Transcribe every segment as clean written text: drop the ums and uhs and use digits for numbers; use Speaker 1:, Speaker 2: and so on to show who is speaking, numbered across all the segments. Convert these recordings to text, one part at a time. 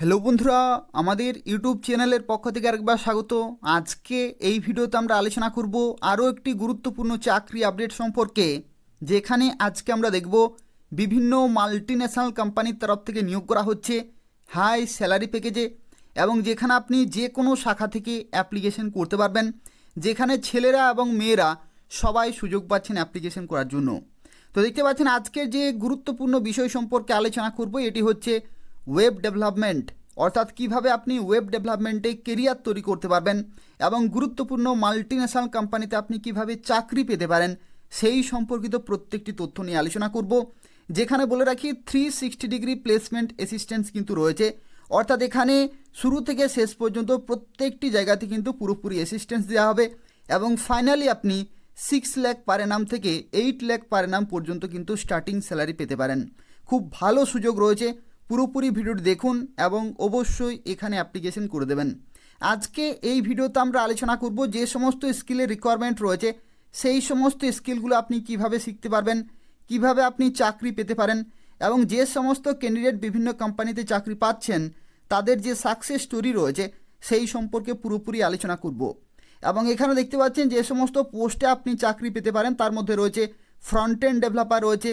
Speaker 1: Hello বন্ধুরা, আমাদের YouTube চ্যানেলের পক্ষ থেকে আরেকবার স্বাগত। আজকে এই ভিডিওতে আমরা আলোচনা করব আরও একটি গুরুত্বপূর্ণ চাকরি আপডেট সম্পর্কে, যেখানে আজকে আমরা দেখব বিভিন্ন মাল্টিন্যাশনাল কোম্পানির তরফ থেকে নিয়োগ করা হচ্ছে হাই স্যালারি প্যাকেজে, এবং যেখানে আপনি যে কোনো শাখা থেকে অ্যাপ্লিকেশন করতে পারবেন, যেখানে ছেলেরা এবং মেয়েরা সবাই সুযোগ পাচ্ছেন অ্যাপ্লিকেশন করার জন্য। তো দেখতে পাচ্ছেন আজকে যে গুরুত্বপূর্ণ বিষয় সম্পর্কে আলোচনা করব এটি হচ্ছে ওয়েব ডেভেলপমেন্ট, অর্থাৎ কিভাবে আপনি ওয়েব ডেভেলপমেন্টে কেরিয়ার তৈরি করতে পারবেন এবং গুরুত্বপূর্ণ মাল্টিন্যাশনাল কোম্পানিতে আপনি কিভাবে চাকরি পেতে পারেন সেই সম্পর্কিত প্রত্যেকটি তথ্য নিয়ে আলোচনা করব। যেখানে বলে রাখি 360 ডিগ্রি প্লেসমেন্ট অ্যাসিস্ট্যান্স কিন্তু রয়েছে, অর্থাৎ এখানে শুরু থেকে শেষ পর্যন্ত প্রত্যেকটি জায়গাতে কিন্তু পুরোপুরি অ্যাসিস্ট্যান্স দেওয়া হবে, এবং ফাইনালি আপনি 6 লাখ পার অ্যানাম থেকে 8 লাখ পার অ্যানাম পর্যন্ত কিন্তু স্টার্টিং স্যালারি পেতে পারেন। খুব ভালো সুযোগ রয়েছে, পুরোপুরি ভিডিওটি দেখুন এবং অবশ্যই এখানে অ্যাপ্লিকেশন করে দেবেন। আজকে এই ভিডিওতে আমরা আলোচনা করব যে সমস্ত স্কিলের রিকোয়ারমেন্ট রয়েছে সেই সমস্ত স্কিলগুলো আপনি কিভাবে শিখতে পারবেন, কিভাবে আপনি চাকরি পেতে পারেন, এবং যে সমস্ত ক্যান্ডিডেট বিভিন্ন কোম্পানিতে চাকরি পাচ্ছেন তাদের যে সাকসেস স্টোরি রয়েছে সেই সম্পর্কে পুরোপুরি আলোচনা করব। এবং এখানে দেখতে পাচ্ছেন যে সমস্ত পোস্টে আপনি চাকরি পেতে পারেন তার মধ্যে রয়েছে ফ্রন্ট এন্ড ডেভেলপার রয়েছে,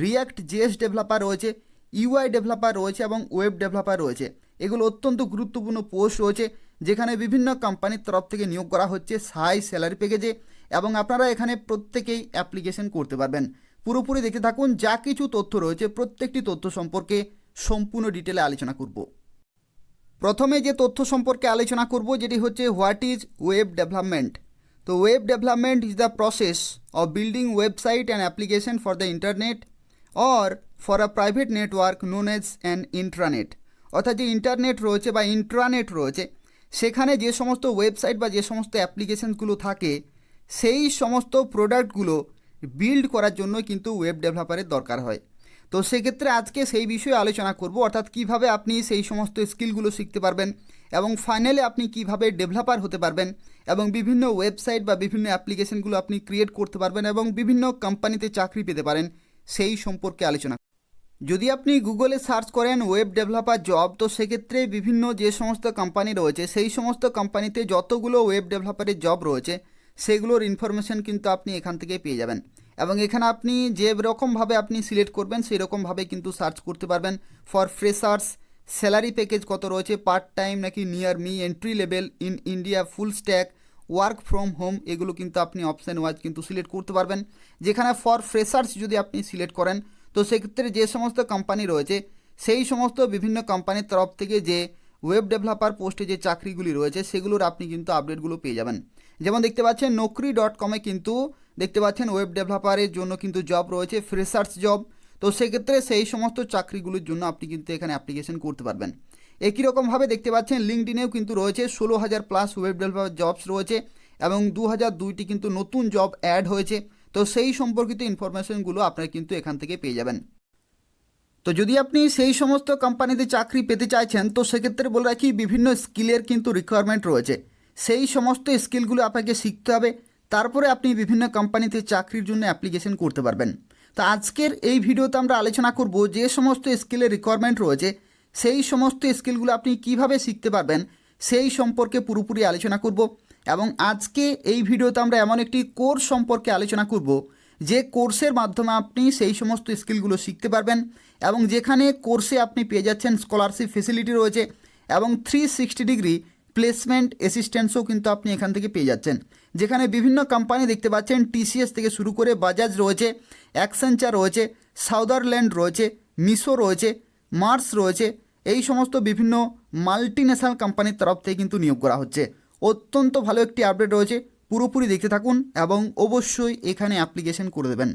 Speaker 1: রিয়াক্ট জেএস ডেভেলপার রয়েছে, ইউআই ডেভেলপার রয়েছে এবং ওয়েব ডেভেলপার রয়েছে। এগুলো অত্যন্ত গুরুত্বপূর্ণ পোস্ট রয়েছে, যেখানে বিভিন্ন কোম্পানির তরফ থেকে নিয়োগ করা হচ্ছে হাই স্যালারি প্যাকেজে, এবং আপনারা এখানে প্রত্যেকেই অ্যাপ্লিকেশন করতে পারবেন। পুরোপুরি দেখতে থাকুন, যা কিছু তথ্য রয়েছে প্রত্যেকটি তথ্য সম্পর্কে সম্পূর্ণ ডিটেলে আলোচনা করব। প্রথমে যে তথ্য সম্পর্কে আলোচনা করব যেটি হচ্ছে হোয়াট ইজ ওয়েব ডেভেলপমেন্ট। তো web development is the process of building website and application for the internet or for a private network known as an intranet. অর্থাৎ যে ইন্টারনেট রয়েছে বা ইন্ট্রানেট রয়েছে সেখানে যে সমস্ত ওয়েবসাইট বা যে সমস্ত অ্যাপ্লিকেশনগুলো থাকে সেই সমস্ত প্রোডাক্টগুলো বিল্ড করার জন্য কিন্তু ওয়েব ডেভেলপারের দরকার হয়। তো সেক্ষেত্রে আজকে সেই বিষয়ে আলোচনা করব, অর্থাৎ কিভাবে আপনি সেই সমস্ত স্কিলগুলো শিখতে পারবেন এবং ফাইনালি আপনি কিভাবে ডেভেলপার হতে পারবেন এবং বিভিন্ন ওয়েবসাইট বা বিভিন্ন অ্যাপ্লিকেশনগুলো আপনি ক্রিয়েট করতে পারবেন এবং বিভিন্ন কোম্পানিতে চাকরি পেতে পারেন সেই সম্পর্কে আলোচনা। যদি আপনি গুগলে সার্চ করেন ওয়েব ডেভেলপার জব, তো সেক্ষেত্রে বিভিন্ন যে সমস্ত কোম্পানি রয়েছে সেই সমস্ত কোম্পানিতে যতগুলো ওয়েব ডেভেলপারের জব রয়েছে সেগুলোর ইনফরমেশন কিন্তু আপনি এখান থেকে পেয়ে যাবেন, এবং এখানে আপনি যে রকমভাবে আপনি সিলেক্ট করবেন সেই রকমভাবে কিন্তু সার্চ করতে পারবেন। ফর ফ্রেশার্স স্যালারি প্যাকেজ কত রয়েছে, পার্ট টাইম নাকি near me, entry level, in India, full stack, work from home, এগুলো কিন্তু আপনি অপশান ওয়াইজ কিন্তু সিলেক্ট করতে পারবেন। যেখানে ফর ফ্রেশার্স যদি আপনি সিলেক্ট করেন তো সেক্ষেত্রে যে সমস্ত কোম্পানি রয়েছে সেই সমস্ত বিভিন্ন কোম্পানির তরফ থেকে যে ওয়েব ডেভেলপার পোস্টে যে চাকরিগুলি রয়েছে সেগুলোর আপনি কিন্তু আপডেটগুলো পেয়ে যাবেন। যেমন দেখতে পাচ্ছেন Naukri.com-এ কিন্তু দেখতে পাচ্ছেন ওয়েব ডেভেলপারের জন্য কিন্তু জব রয়েছে, ফ্রেশার্স জব। তো সেক্ষেত্রে সেই সমস্ত চাকরিগুলির জন্য আপনি কিন্তু এখানে অ্যাপ্লিকেশন করতে পারবেন। একই রকমভাবে দেখতে পাচ্ছেন লিঙ্কডিনেও কিন্তু রয়েছে 16,000 প্লাস ওয়েব ডেভেলপার জবস রয়েছে, এবং 2002টি কিন্তু নতুন জব অ্যাড হয়েছে। তো সেই সম্পর্কিত ইনফরমেশনগুলো আপনারা কিন্তু এখান থেকে পেয়ে যাবেন। তো যদি আপনি সেই সমস্ত কোম্পানিতে চাকরি পেতে চাইছেন তো সেক্ষেত্রে বলে রাখি বিভিন্ন স্কিলের কিন্তু রিকোয়ারমেন্ট রয়েছে, সেই সমস্ত স্কিলগুলো আপনাকে শিখতে হবে, তারপরে আপনি বিভিন্ন কোম্পানিতে চাকরির জন্য অ্যাপ্লিকেশন করতে পারবেন। তো আজকের এই ভিডিওতে আমরা আলোচনা করব যে সমস্ত স্কিলের রিকোয়ারমেন্ট রয়েছে সেই সমস্ত স্কিলগুলো আপনি কিভাবে শিখতে পারবেন সেই সম্পর্কে পুরোপুরি আলোচনা করব। এবং আজকে এই ভিডিওতে আমরা এমন একটি কোর্স সম্পর্কে আলোচনা করব যে কোর্সের মাধ্যমে আপনি সেই সমস্ত স্কিলগুলো শিখতে পারবেন, এবং যেখানে কোর্সে আপনি পেয়ে যাচ্ছেন স্কলারশিপ ফেসিলিটি রয়েছে এবং 360 ডিগ্রি প্লেসমেন্ট অ্যাসিস্ট্যান্সও কিন্তু আপনি এখান থেকে পেয়ে যাচ্ছেন। যেখানে বিভিন্ন কোম্পানি দেখতে পাচ্ছেন টিসিএস থেকে শুরু করে বাজাজ রয়েছে, অ্যাক্সেঞ্চার রয়েছে, সাউদারল্যান্ড রয়েছে, মিশো রয়েছে, মার্স রয়েছে, এই সমস্ত বিভিন্ন মাল্টিন্যাশনাল কোম্পানির তরফ থেকে কিন্তু নিয়োগ করা হচ্ছে। অত্যন্ত ভালো একটি আপডেট রয়েছে, পুরোপুরি দেখতে থাকুন এবং অবশ্যই এখানে অ্যাপ্লিকেশন করে দেবেন।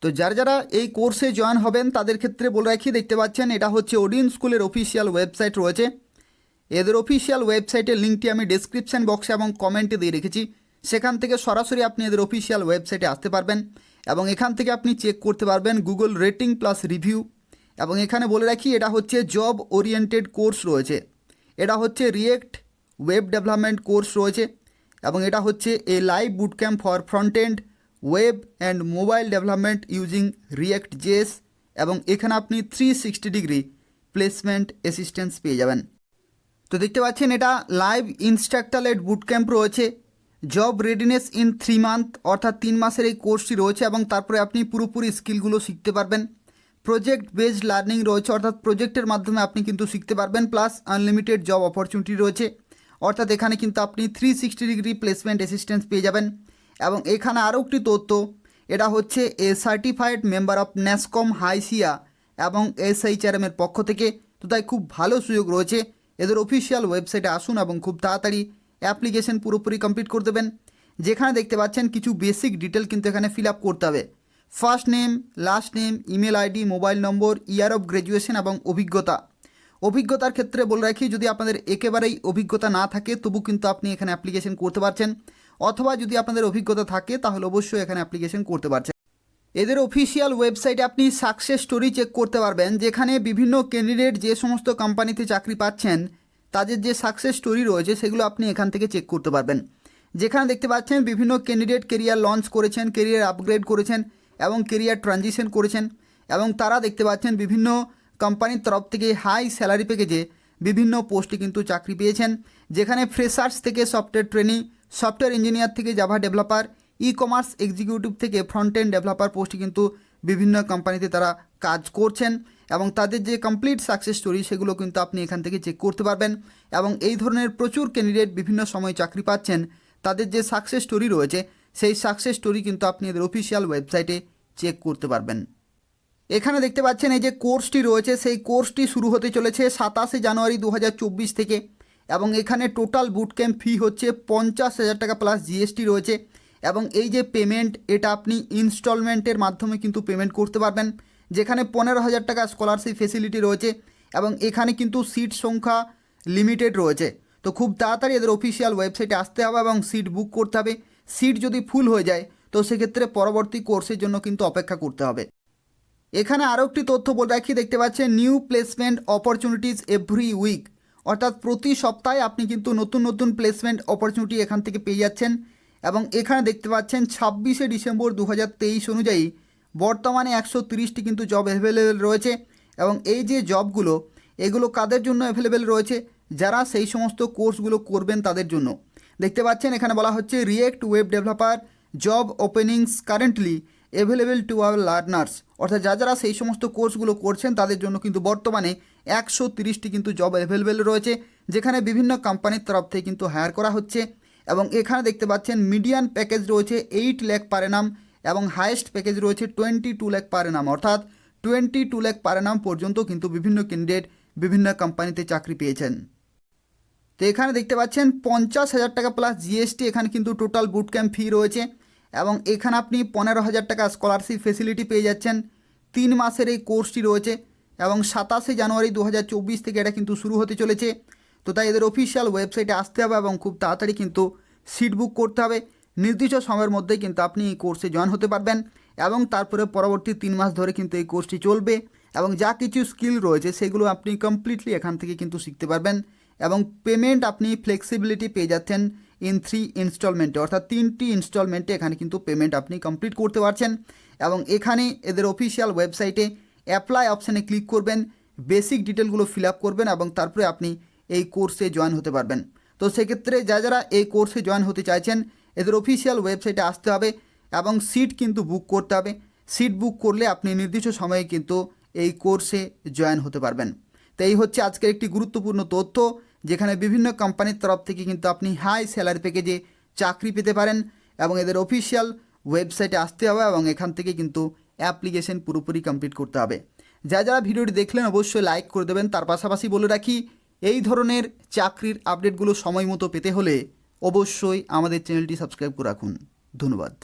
Speaker 1: তো যারা এই কোর্সে জয়েন হবেন তাদের ক্ষেত্রে বলে রাখি, দেখতে পাচ্ছেন এটা হচ্ছে ওডিন স্কুলের অফিসিয়াল ওয়েবসাইট রয়েছে। এদের অফিসিয়াল ওয়েবসাইটের লিঙ্কটি আমি ডেসক্রিপশান বক্সে এবং কমেন্টে দিয়ে রেখেছি, সেখান থেকে সরাসরি আপনি এদের অফিসিয়াল ওয়েবসাইটে আসতে পারবেন এবং এখান থেকে আপনি চেক করতে পারবেন গুগল রেটিং প্লাস রিভিউ। এবং এখানে বলে রাখি এটা হচ্ছে জব ওরিয়েন্টেড কোর্স রয়েছে, এটা হচ্ছে রিয়েক্ট ওয়েব ডেভেলপমেন্ট কোর্স রয়েছে, এবং এটা হচ্ছে a live boot camp for front end web and mobile development using React JS, এবং এখানে আপনি 360 ডিগ্রি প্লেসমেন্ট অ্যাসিস্ট্যান্স পেয়ে যাবেন। তো দেখতে পাচ্ছেন এটা live instructor led boot camp রয়েছে, জব রেডিনেস ইন 3 মান্থ অর্থাৎ 3 মাসের এই কোর্সটি রয়েছে এবং তারপরে আপনি পুরোপুরি স্কিলগুলো শিখতে পারবেন। প্রজেক্ট বেসড লার্নিং রয়েছে, অর্থাৎ প্রজেক্টের মাধ্যমে আপনি কিন্তু শিখতে পারবেন, প্লাস আনলিমিটেড জব অপরচুনিটি রয়েছে, অর্থাৎ এখানে কিন্তু আপনি 360 ডিগ্রি প্লেসমেন্ট অ্যাসিস্ট্যান্স পেয়ে যাবেন। এবং এখানে আরও একটি তথ্য, এটা হচ্ছে a certified member of NASSCOM HYSEA এবং SHRM এর পক্ষ থেকে। তো তাই খুব ভালো সুযোগ রয়েছে, এদের অফিসিয়াল ওয়েবসাইটে আসুন এবং খুব তাড়াতাড়ি অ্যাপ্লিকেশন পুরোপুরি কমপ্লিট করে দেবেন। যেখানে দেখতে পাচ্ছেন কিছু বেসিক ডিটেল কিন্তু এখানে ফিল আপ করতে হবে। First name, last name, email ID, mobile number, year of graduation এবং অভিজ্ঞতার ক্ষেত্রে বলে রাখি, যদি আপনাদের একেবারেই অভিজ্ঞতা না থাকে তবু কিন্তু আপনি এখানে অ্যাপ্লিকেশন করতে পারছেন, অথবা যদি আপনাদের অভিজ্ঞতা থাকে তাহলে অবশ্যই এখানে অ্যাপ্লিকেশন করতে পারছেন। এদের অফিসিয়াল ওয়েবসাইটে আপনি সাকসেস স্টোরি চেক করতে পারবেন, যেখানে বিভিন্ন ক্যান্ডিডেট যে সমস্ত কোম্পানিতে চাকরি পাচ্ছেন তাদের যে সাকসেস স্টোরি রয়েছে সেগুলো আপনি এখান থেকে চেক করতে পারবেন। যেখানে দেখতে পাচ্ছেন বিভিন্ন ক্যান্ডিডেট কেরিয়ার লঞ্চ করেছেন, কেরিয়ার আপগ্রেড করেছেন এবং কেরিয়ার ট্রানজিশন করেছেন, এবং তারা দেখতে পাচ্ছেন বিভিন্ন কোম্পানির তরফ থেকে হাই স্যালারি প্যাকেজে বিভিন্ন পোস্টে কিন্তু চাকরি পেয়েছেন। যেখানে ফ্রেশার্স থেকে সফটওয়্যার ট্রেনিং, সফটওয়্যার ইঞ্জিনিয়ার থেকে Java developer, e commerce executive থেকে ফ্রন্ট এন্ড ডেভেলপার পোস্টে কিন্তু বিভিন্ন কোম্পানিতে তারা কাজ করছেন, এবং তাদের যে কমপ্লিট সাকসেস স্টোরি সেগুলো কিন্তু আপনি এখান থেকে চেক করতে পারবেন। এবং এই ধরনের প্রচুর ক্যান্ডিডেট বিভিন্ন সময় চাকরি পাচ্ছেন, তাদের যে সাকসেস স্টোরি রয়েছে সেই সাকসেস স্টোরি কিন্তু আপনি এদের অফিসিয়াল ওয়েবসাইটে চেক করতে পারবেন। এখানে দেখতে পাচ্ছেন এই যে কোর্সটি রয়েছে সেই কোর্সটি শুরু হতে চলেছে 27 জানুয়ারি 2024 থেকে, এবং এখানে টোটাল বুট ক্যাম্প ফি হচ্ছে 50,000 টাকা প্লাস জিএসটি রয়েছে। এবং এই যে পেমেন্ট, এটা আপনি ইনস্টলমেন্টের মাধ্যমে কিন্তু পেমেন্ট করতে পারবেন, যেখানে 15,000 টাকা স্কলারশিপ ফেসিলিটি রয়েছে, এবং এখানে কিন্তু সিট সংখ্যা লিমিটেড রয়েছে। তো খুব তাড়াতাড়ি এদের অফিসিয়াল ওয়েবসাইটে আসতে হবে এবং সিট বুক করতে হবে। সিট যদি ফুল হয়ে যায় তো সেক্ষেত্রে পরবর্তী কোর্সের জন্য কিন্তু অপেক্ষা করতে হবে। এখানে আরও একটি তথ্য বলে রাখি, দেখতে পাচ্ছেন new placement opportunities every week, অর্থাৎ প্রতি সপ্তাহে আপনি কিন্তু নতুন নতুন প্লেসমেন্ট অপরচুনিটি এখান থেকে পেয়ে যাচ্ছেন। এবং এখানে দেখতে পাচ্ছেন 26শে ডিসেম্বর 2023 অনুযায়ী বর্তমানে 130টি কিন্তু জব অ্যাভেলেবেল রয়েছে। এবং এই যে জবগুলো, এগুলো কাদের জন্য অ্যাভেলেবেল রয়েছে, যারা সেই সমস্ত কোর্সগুলো করবেন তাদের জন্য। দেখতে পাচ্ছেন এখানে বলা হচ্ছে react web developer job openings currently available to our learners, অর্থাৎ যারা সেই সমস্ত কোর্সগুলো করছেন তাদের জন্য কিন্তু বর্তমানে 130টি কিন্তু জব অ্যাভেলেবেল রয়েছে, যেখানে বিভিন্ন কোম্পানির তরফ থেকে কিন্তু হায়ার করা হচ্ছে। এবং এখানে দেখতে পাচ্ছেন মিডিয়ান প্যাকেজ রয়েছে 8 লাখ পার অ্যানাম এবং হাইয়েস্ট প্যাকেজ রয়েছে 22 লাখ পার অ্যানাম, অর্থাৎ 22 লাখ পার অ্যানাম পর্যন্ত কিন্তু বিভিন্ন ক্যান্ডিডেট বিভিন্ন কোম্পানিতে চাকরি পেয়েছেন। তো এখানে দেখতে পাচ্ছেন 50,000 টাকা প্লাস জিএসটি এখানে কিন্তু টোটাল বুট ক্যাম্প ফি রয়েছে। এবং এখানে আপনি 15,000 টাকা স্কলারশিপ ফেসিলিটি পেয়ে যাচ্ছেন। 3 মাসের এই কোর্সটি রয়েছে এবং 27শে জানুয়ারি 2024 থেকে এটা কিন্তু শুরু হতে চলেছে। তো তাই এদের অফিসিয়াল ওয়েবসাইটে আসতে হবে এবং খুব তাড়াতাড়ি কিন্তু সিট বুক করতে হবে। নির্দিষ্ট সময়ের মধ্যেই কিন্তু আপনি এই কোর্সে জয়েন হতে পারবেন, এবং তারপরে পরবর্তী 3 মাস ধরে কিন্তু এই কোর্সটি চলবে। এবং যা কিছু স্কিল রয়েছে সেগুলো আপনি কমপ্লিটলি এখান থেকে কিন্তু শিখতে পারবেন। এবং পেমেন্ট আপনি ফ্লেক্সিবিলিটি পেয়ে যাচ্ছেন ইন 3 ইনস্টলমেন্টে, অর্থাৎ 3টি ইনস্টলমেন্টে এখানে কিন্তু পেমেন্ট আপনি কমপ্লিট করতে পারছেন। এবং এখানে এদের অফিসিয়াল ওয়েবসাইটে অ্যাপ্লাই অপশানে ক্লিক করবেন, বেসিক ডিটেলগুলো ফিল আপ করবেন এবং তারপরে আপনি এই কোর্সে জয়েন হতে পারবেন। তো সেক্ষেত্রে যারা এই কোর্সে জয়েন হতে চাইছেন এদের অফিসিয়াল ওয়েবসাইটে আসতে হবে এবং সিট কিন্তু বুক করতে হবে। সিট বুক করলে আপনি নির্দিষ্ট সময়ে কিন্তু এই কোর্সে জয়েন হতে পারবেন। তো এই হচ্ছে আজকের একটি গুরুত্বপূর্ণ তথ্য, যেখানে বিভিন্ন কোম্পানির তরফ থেকে কিন্তু আপনি হাই স্যালারি প্যাকেজে চাকরি পেতে পারেন। এবং এদের অফিসিয়াল ওয়েবসাইটে আসতে হবে এবং এখান থেকে কিন্তু অ্যাপ্লিকেশন পুরোপুরি কমপ্লিট করতে হবে। যারা ভিডিওটি দেখলেন অবশ্যই লাইক করে দেবেন। তার পাশাপাশি বলে রাখি, এই ধরনের চাকরির আপডেটগুলো সময় মতো পেতে হলে অবশ্যই আমাদের চ্যানেলটি সাবস্ক্রাইব করে রাখুন। ধন্যবাদ।